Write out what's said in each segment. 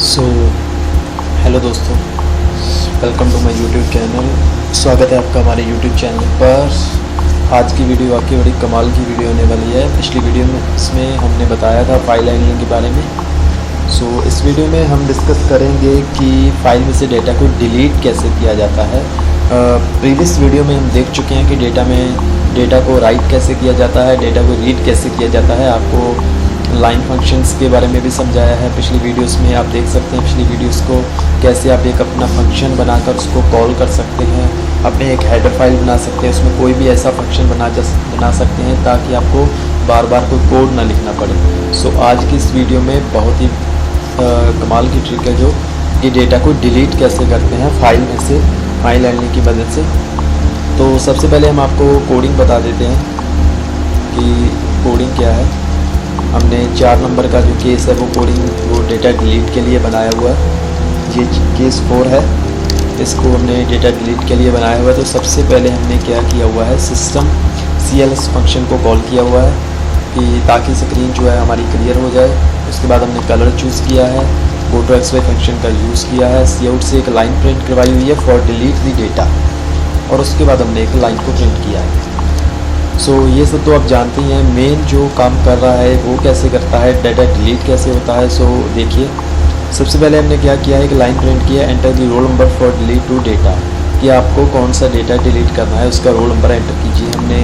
सो hello दोस्तों, welcome to my YouTube channel. स्वागत है आपका हमारे यूट्यूब चैनल पर। आज की वीडियो वाकई बड़ी कमाल की वीडियो होने वाली है। पिछली वीडियो में इसमें हमने बताया था फाइल हैंडलिंग के बारे में। इस वीडियो में हम डिस्कस करेंगे कि फाइल में से डेटा को डिलीट कैसे किया जाता है। प्रीवियस वीडियो में हम देख चुके हैं कि डेटा को राइट कैसे किया जाता है, डेटा को रीड कैसे किया जाता है। आपको लाइन फंक्शंस के बारे में भी समझाया है पिछली वीडियोस में। आप देख सकते हैं पिछली वीडियोस को, कैसे आप एक अपना फंक्शन बनाकर उसको कॉल कर सकते हैं। अपने एक हेडर फाइल बना सकते हैं, उसमें कोई भी ऐसा फंक्शन बना सकते हैं ताकि आपको बार बार कोई कोड ना लिखना पड़े। आज की इस वीडियो में बहुत ही कमाल की ट्रिक है जो कि डेटा को डिलीट कैसे करते हैं फाइल में से, फाइल हैंडलिंग की मदद से। तो सबसे पहले हम आपको कोडिंग बता देते हैं कि कोडिंग क्या है। हमने 4 नंबर का जो केस है वो डेटा डिलीट के लिए बनाया हुआ है। ये केस 4 है, इसको हमने डेटा डिलीट के लिए बनाया हुआ है। तो सबसे पहले हमने क्या किया हुआ है, सिस्टम CLS फंक्शन को कॉल किया हुआ है कि ताकि स्क्रीन जो है हमारी क्लियर हो जाए। उसके बाद हमने कलर चूज़ किया है, GoToXY फंक्शन का यूज़ किया है, Cout से एक लाइन प्रिंट करवाई हुई है फॉर डिलीट द डेटा, और उसके बाद हमने एक लाइन को प्रिंट किया है। ये सब तो आप जानते ही हैं। मेन जो काम कर रहा है वो कैसे करता है, डेटा डिलीट कैसे होता है। देखिए, सबसे पहले हमने क्या किया है, एक लाइन प्रिंट किया, enter the roll number for delete to data, कि आपको कौन सा डेटा डिलीट करना है उसका रोल नंबर एंटर कीजिए। हमने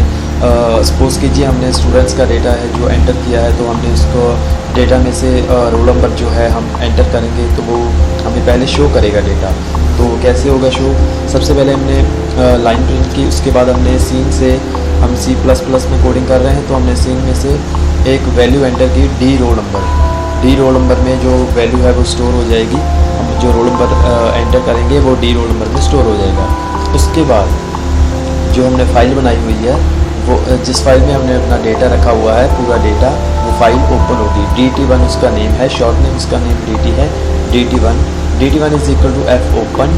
सपोज़ कीजिए हमने स्टूडेंट्स का डेटा है जो एंटर किया है, तो हमने उसको डेटा में से रोल नंबर जो है हम एंटर करेंगे तो वो हमें पहले शो करेगा डेटा। तो कैसे होगा शो, सबसे पहले हमने लाइन प्रिंट की, उसके बाद हमने सीन से, हम C++ में कोडिंग कर रहे हैं तो हमने सीन में से एक वैल्यू एंटर की, डी रोल नंबर में जो वैल्यू है वो स्टोर हो जाएगी। हम जो रोल नंबर एंटर करेंगे वो डी रोल नंबर में स्टोर हो जाएगा। उसके बाद जो हमने फाइल बनाई हुई है, वो जिस फाइल में हमने अपना डेटा रखा हुआ है, पूरा डेटा, वो फाइल ओपन होगी। DT1 उसका नेम है, शॉर्ट नेम उसका नेम DT है, DT1 is equal to F open,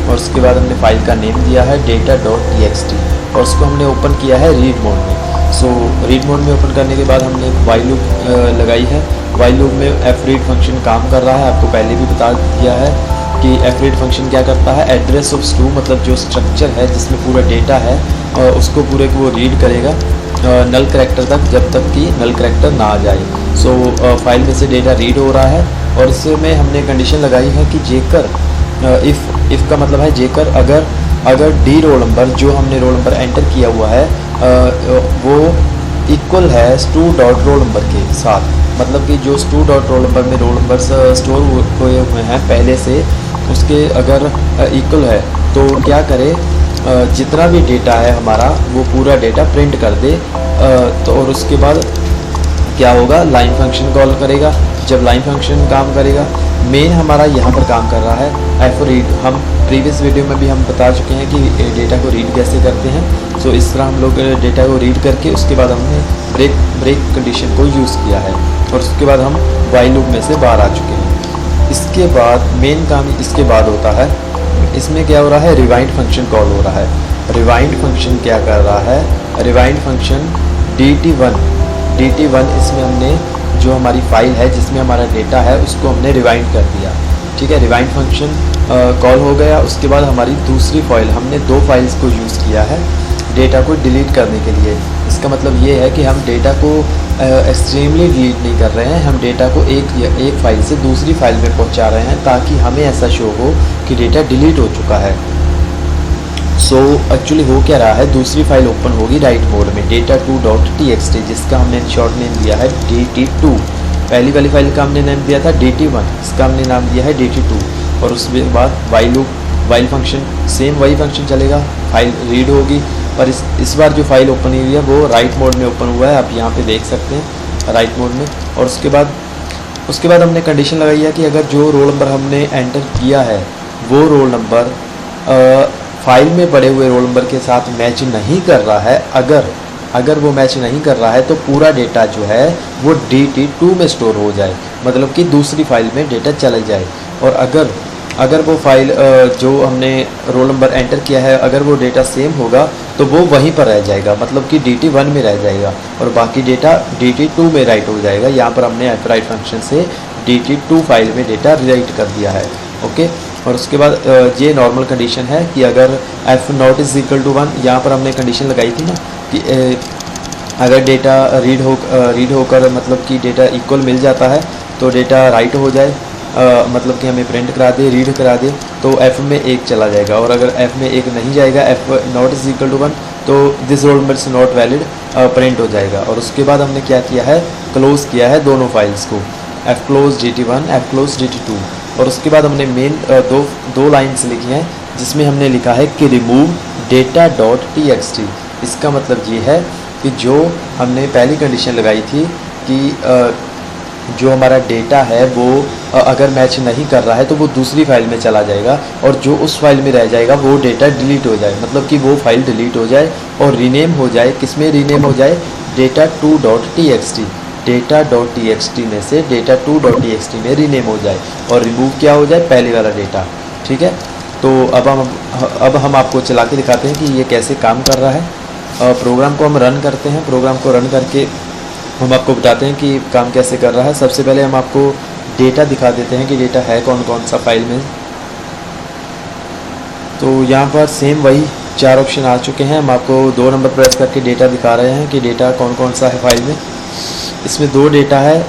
और उसके बाद हमने फाइल का नेम दिया है data.txt, और उसको हमने ओपन किया है रीड मोड में। रीड मोड में ओपन करने के बाद हमने एक वाइल लूप लगाई है। वाइल लूप में fread फंक्शन काम कर रहा है। आपको पहले भी बता दिया है कि fread फंक्शन क्या करता है, एड्रेस ऑफ स्टू, मतलब जो स्ट्रक्चर है जिसमें पूरा डेटा है उसको पूरे को वो रीड करेगा नल करैक्टर तक, जब तक कि नल करैक्टर ना आ जाए। फाइल में से डेटा रीड हो रहा है, और इसमें हमने कंडीशन लगाई है कि जेकर, इफ़ का मतलब है जेकर, अगर डी रोल नंबर जो हमने रोल नंबर एंटर किया हुआ है वो इक्वल है stu डॉट रोल नंबर के साथ, मतलब कि जो stu डॉट रोल नंबर में रोल नंबर स्टोर हुए हुए हैं पहले से, उसके अगर इक्वल है तो क्या करे, जितना भी डेटा है हमारा वो पूरा डेटा प्रिंट कर दे। तो और उसके बाद क्या होगा, लाइन फंक्शन कॉल करेगा। जब लाइन फंक्शन काम करेगा, मेन हमारा यहाँ पर काम कर रहा है fread। हम प्रीवियस वीडियो में भी हम बता चुके हैं कि डेटा को रीड कैसे करते हैं। इस तरह हम लोग डेटा को रीड करके उसके बाद हमने ब्रेक कंडीशन को यूज़ किया है, और उसके बाद हम वाइल लूप में से बाहर आ चुके हैं। इसके बाद मेन काम इसके बाद होता है, इसमें क्या हो रहा है, रिवाइंड फंक्शन कॉल हो रहा है। रिवाइंड फंक्शन क्या कर रहा है, रिवाइंड फंक्शन DT1 इसमें हमने जो हमारी फाइल है जिसमें हमारा डेटा है उसको हमने रिवाइंड कर दिया। ठीक है, रिवाइंड फंक्शन कॉल हो गया। उसके बाद हमारी दूसरी फाइल, हमने 2 फाइल्स को यूज़ किया है डेटा को डिलीट करने के लिए। इसका मतलब ये है कि हम डेटा को एक्सट्रीमली डिलीट नहीं कर रहे हैं, हम डेटा को एक फाइल से दूसरी फाइल में पहुंचा रहे हैं ताकि हमें ऐसा शो हो कि डेटा डिलीट हो चुका है। एक्चुअली हो क्या रहा है, दूसरी फाइल ओपन होगी राइट मोड में, data2.txt, जिसका हमने शॉर्ट नेम दिया है DT2। पहली वाली फाइल का हमने नाम दिया था DT1, इसका हमने नाम दिया है DT2। और उसके बाद वाइल फंक्शन, सेम वही फंक्शन चलेगा, फाइल रीड होगी। पर इस बार जो फाइल ओपन हुई है वो राइट मोड में ओपन हुआ है, आप यहाँ पे देख सकते हैं राइट मोड में। और उसके बाद हमने कंडीशन लगाई है कि अगर जो रोल नंबर हमने एंटर किया है वो रोल नंबर फाइल में पड़े हुए रोल नंबर के साथ मैच नहीं कर रहा है, अगर वो मैच नहीं कर रहा है तो पूरा डेटा जो है वो DT2 में स्टोर हो जाए, मतलब कि दूसरी फाइल में डेटा चला जाए। और अगर वो फाइल जो हमने रोल नंबर एंटर किया है, अगर वो डेटा सेम होगा तो वो वहीं पर रह जाएगा, मतलब कि DT1 में रह जाएगा, और बाकी डेटा DT2 में राइट हो जाएगा। यहाँ पर हमने fwrite फंक्शन से dt2 फाइल में डेटा राइट कर दिया है। ओके, और उसके बाद ये नॉर्मल कंडीशन है कि अगर f not is equal to 1, यहाँ पर हमने कंडीशन लगाई थी ना कि अगर डेटा रीड होकर मतलब कि डेटा इक्वल मिल जाता है तो डेटा राइट हो जाए, मतलब कि हमें प्रिंट करा दे, रीड करा दे, तो f में 1 चला जाएगा। और अगर f में 1 नहीं जाएगा, f not is equal to 1, तो this roll number is not valid print हो जाएगा। और उसके बाद हमने क्या किया है, क्लोज़ किया है दोनों फाइल्स को, f close dt1, f close dt2। और उसके बाद हमने मेन दो लाइन्स लिखी हैं जिसमें हमने लिखा है कि रिमूव डेटा डॉट txt। इसका मतलब ये है कि जो हमने पहली कंडीशन लगाई थी कि जो हमारा डेटा है वो अगर मैच नहीं कर रहा है तो वो दूसरी फाइल में चला जाएगा, और जो उस फाइल में रह जाएगा वो डेटा डिलीट हो जाए, मतलब कि वो फाइल डिलीट हो जाए और रीनेम हो जाए। किस में रीनेम हो जाए, data2.txt, data.txt में से data2.txt में रीनेम हो जाए और रिमूव क्या हो जाए, पहले वाला डेटा। ठीक है, तो अब हम आपको चला के दिखाते हैं कि ये कैसे काम कर रहा है। प्रोग्राम को हम रन करते हैं, प्रोग्राम को रन करके हम आपको बताते हैं कि काम कैसे कर रहा है। सबसे पहले हम आपको डेटा दिखा देते हैं कि डेटा है कौन कौन सा फाइल में। तो यहाँ पर सेम वही 4 ऑप्शन आ चुके हैं। हम आपको 2 नंबर प्रेस करके डेटा दिखा रहे हैं कि डेटा कौन कौन सा है फाइल में। इसमें 2 डेटा है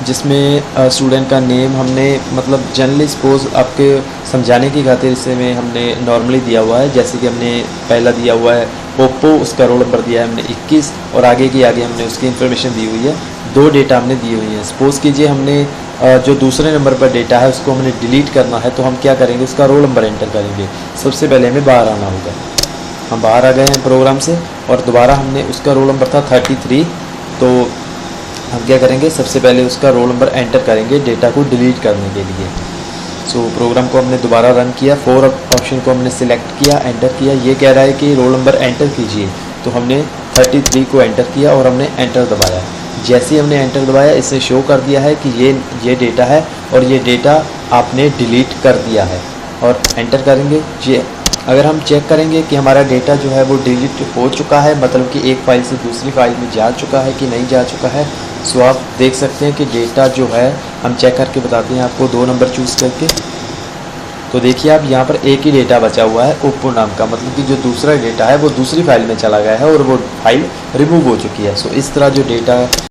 जिसमें स्टूडेंट का नेम हमने मतलब जनरली सपोज आपके समझाने की खातिर इसे में हमने नॉर्मली दिया हुआ है, जैसे कि हमने पहला दिया हुआ है ओप्पो, उसका रोल नंबर दिया है हमने 21 और आगे की आगे हमने उसकी इन्फॉर्मेशन दी हुई है। 2 डेटा हमने दी हुई है। सपोज़ कीजिए हमने जो दूसरे नंबर पर डेटा है उसको हमने डिलीट करना है, तो हम क्या करेंगे, उसका रोल नंबर एंटर करेंगे। सबसे पहले हमें बाहर आना होगा। हम बाहर आ गए हैं प्रोग्राम से और दोबारा हमने उसका रोल नंबर था 33, तो हम क्या करेंगे, सबसे पहले उसका रोल नंबर एंटर करेंगे डेटा को डिलीट करने के लिए। सो प्रोग्राम को हमने दोबारा रन किया, 4 ऑप्शन को हमने सिलेक्ट किया, एंटर किया। ये कह रहा है कि रोल नंबर एंटर कीजिए, तो हमने 33 को एंटर किया और हमने एंटर दबाया। जैसे ही हमने एंटर दबाया इसने शो कर दिया है कि ये डेटा है और ये डेटा आपने डिलीट कर दिया है। और एंटर करेंगे जी, अगर हम चेक करेंगे कि हमारा डेटा जो है वो डिलीट हो चुका है, मतलब कि एक फ़ाइल से दूसरी फाइल में जा चुका है कि नहीं जा चुका है, सो आप देख सकते हैं कि डेटा जो है हम चेक करके बताते हैं आपको 2 नंबर चूज़ करके। तो देखिए आप यहाँ पर एक ही डेटा बचा हुआ है ओप्पो नाम का, मतलब कि जो दूसरा डेटा है वो दूसरी फाइल में चला गया है और वो फाइल रिमूव हो चुकी है। सो इस तरह जो डेटा